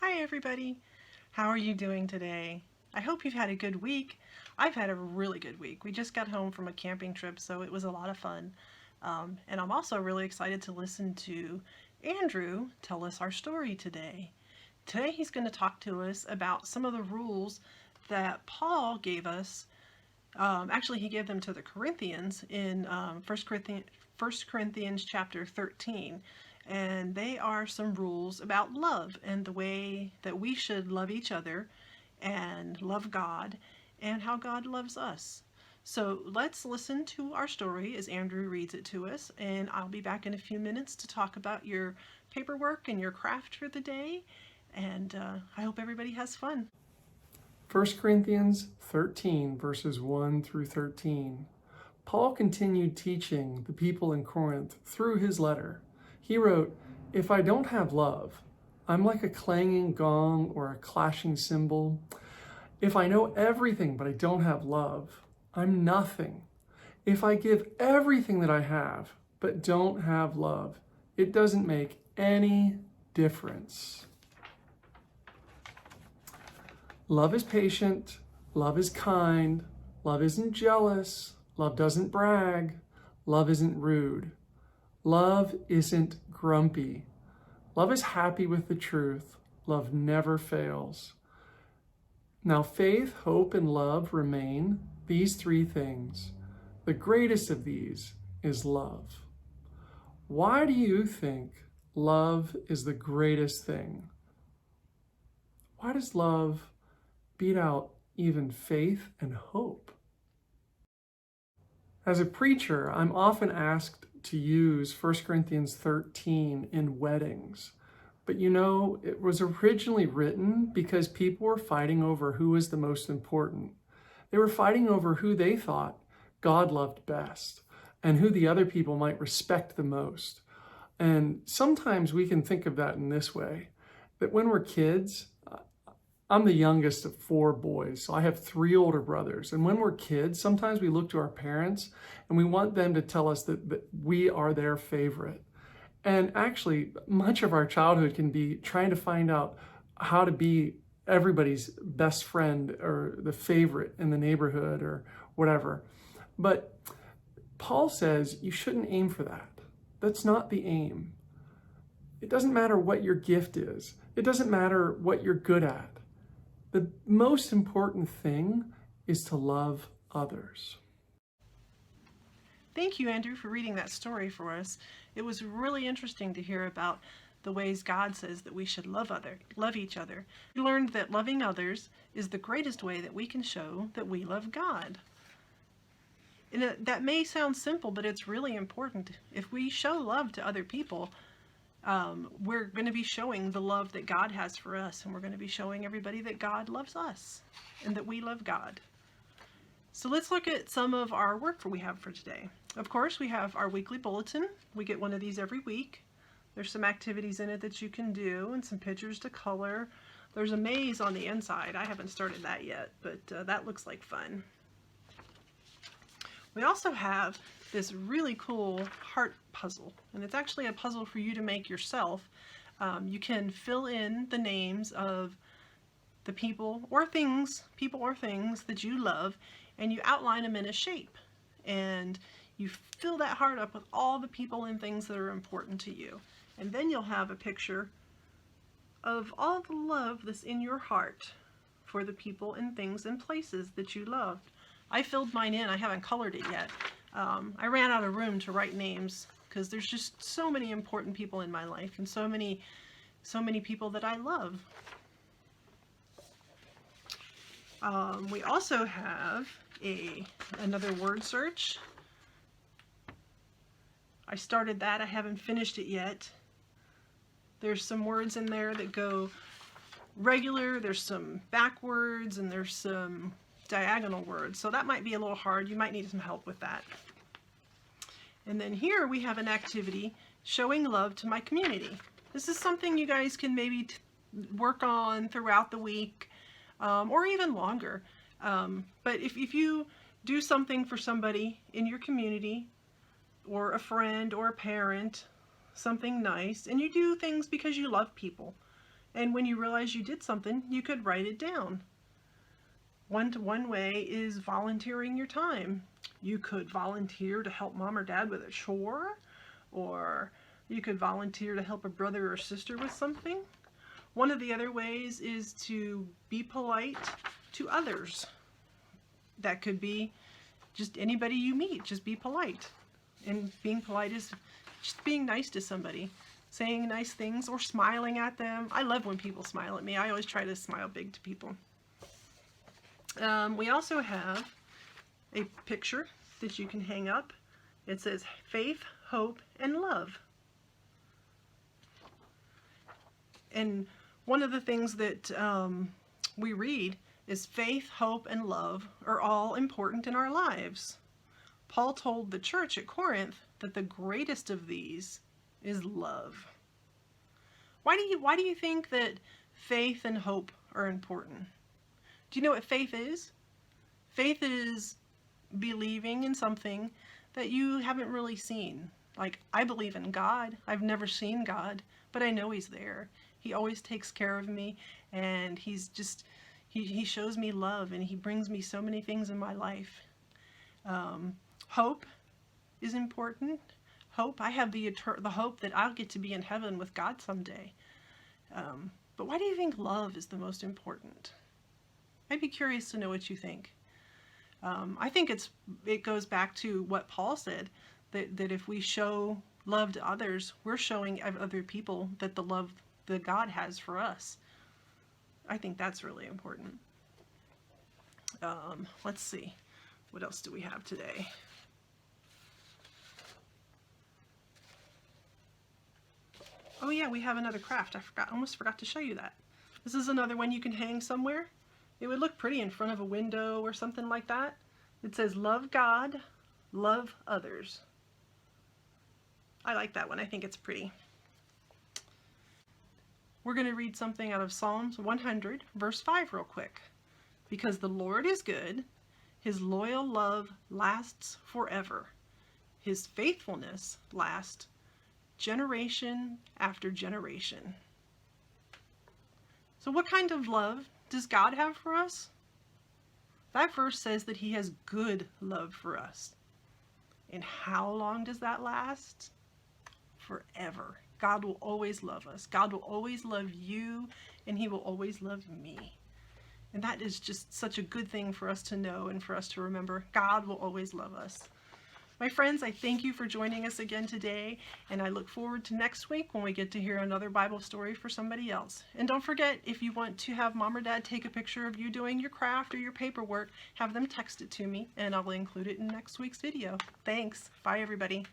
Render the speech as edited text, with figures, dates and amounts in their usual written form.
Hi everybody! How are you doing today? I hope you've had a good week. I've had a really good week. We just got home from a camping trip, so it was a lot of fun. And I'm also really excited to listen to Andrew tell us our story today. Today he's going to talk to us about some of the rules that Paul gave us. Actually, he gave them to the Corinthians in 1 Corinthians chapter 13. And they are some rules about love and the way that we should love each other and love God and how God loves us. So let's listen to our story as Andrew reads it to us, and I'll be back in a few minutes to talk about your paperwork and your craft for the day. And I hope everybody has fun. 1 Corinthians 13, verses 1 through 13. Paul continued teaching the people in Corinth through his letter. He wrote, "If I don't have love, I'm like a clanging gong or a clashing cymbal. If I know everything but I don't have love, I'm nothing. If I give everything that I have but don't have love, it doesn't make any difference." Love is patient, love is kind, love isn't jealous, love doesn't brag, love isn't rude, love isn't grumpy, love is happy with the truth, love never fails. Now faith, hope, and love remain, these three things. The greatest of these is love. Why do you think love is the greatest thing? Why does love beat out even faith and hope? As a preacher, I'm often asked to use 1 Corinthians 13 in weddings. But you know, it was originally written because people were fighting over who was the most important. They were fighting over who they thought God loved best and who the other people might respect the most. And sometimes we can think of that in this way, that when we're kids, I'm the youngest of four boys, so I have three older brothers. And when we're kids, sometimes we look to our parents and we want them to tell us that we are their favorite. And actually, much of our childhood can be trying to find out how to be everybody's best friend or the favorite in the neighborhood or whatever. But Paul says you shouldn't aim for that. That's not the aim. It doesn't matter what your gift is. It doesn't matter what you're good at. The most important thing is to love others. Thank you, Andrew, for reading that story for us. It was really interesting to hear about the ways God says that we should love each other. We learned that loving others is the greatest way that we can show that we love God. And that may sound simple, but it's really important. If we show love to other people, we're going to be showing the love that God has for us, and we're going to be showing everybody that God loves us and that we love God. So let's look at some of our work we have for today. Of course, we have our weekly bulletin. We get one of these every week. There's some activities in it that you can do and some pictures to color. There's a maze on the inside. I haven't started that yet, but that looks like fun. We also have this really cool heart puzzle, and it's actually a puzzle for you to make yourself. You can fill in the names of the people or things that you love, and you outline them in a shape. And you fill that heart up with all the people and things that are important to you. And then you'll have a picture of all the love that's in your heart for the people and things and places that you loved. I filled mine in. I haven't colored it yet. I ran out of room to write names because there's just so many important people in my life and so many people that I love. We also have another word search. I started that. I haven't finished it yet. There's some words in there that go regular, there's some backwards, and there's some diagonal words. So that might be a little hard. You might need some help with that. And then here we have an activity, showing love to my community. This is something you guys can maybe work on throughout the week, or even longer. But if you do something for somebody in your community, or a friend or a parent, something nice, and you do things because you love people, And when you realize you did something, you could write it down. One way is volunteering your time. You could volunteer to help mom or dad with a chore, or you could volunteer to help a brother or sister with something. One of the other ways is to be polite to others. That could be just anybody you meet, just be polite. And being polite is just being nice to somebody, saying nice things or smiling at them. I love when people smile at me. I always try to smile big to people. We also have a picture that you can hang up. It says faith, hope, and love. And one of the things that we read is faith, hope, and love are all important in our lives. Paul told the church at Corinth that the greatest of these is love. Why do you think that faith and hope are important? Do you know what faith is? Faith is believing in something that you haven't really seen. Like, I believe in God. I've never seen God, but I know He's there. He always takes care of me, and He's just, He shows me love, and He brings me so many things in my life. Hope is important. Hope, I have the hope that I'll get to be in heaven with God someday. But why do you think love is the most important? I'd be curious to know what you think. I think it goes back to what Paul said, that if we show love to others, we're showing other people that the love that God has for us. I think that's really important. Let's see. What else do we have today? Oh yeah, we have another craft. Almost forgot to show you that. This is another one you can hang somewhere. It would look pretty in front of a window or something like that. It says, love God, love others. I like that one. I think it's pretty. We're going to read something out of Psalms 100, verse 5 real quick. Because the Lord is good, His loyal love lasts forever. His faithfulness lasts generation after generation. So what kind of love does God have for us? That verse says that He has good love for us. And how long does that last? Forever. God will always love us. God will always love you, and He will always love me. And that is just such a good thing for us to know and for us to remember. God will always love us. My friends, I thank you for joining us again today, and I look forward to next week when we get to hear another Bible story for somebody else. And don't forget, if you want to have mom or dad take a picture of you doing your craft or your paperwork, have them text it to me, and I'll include it in next week's video. Thanks. Bye, everybody.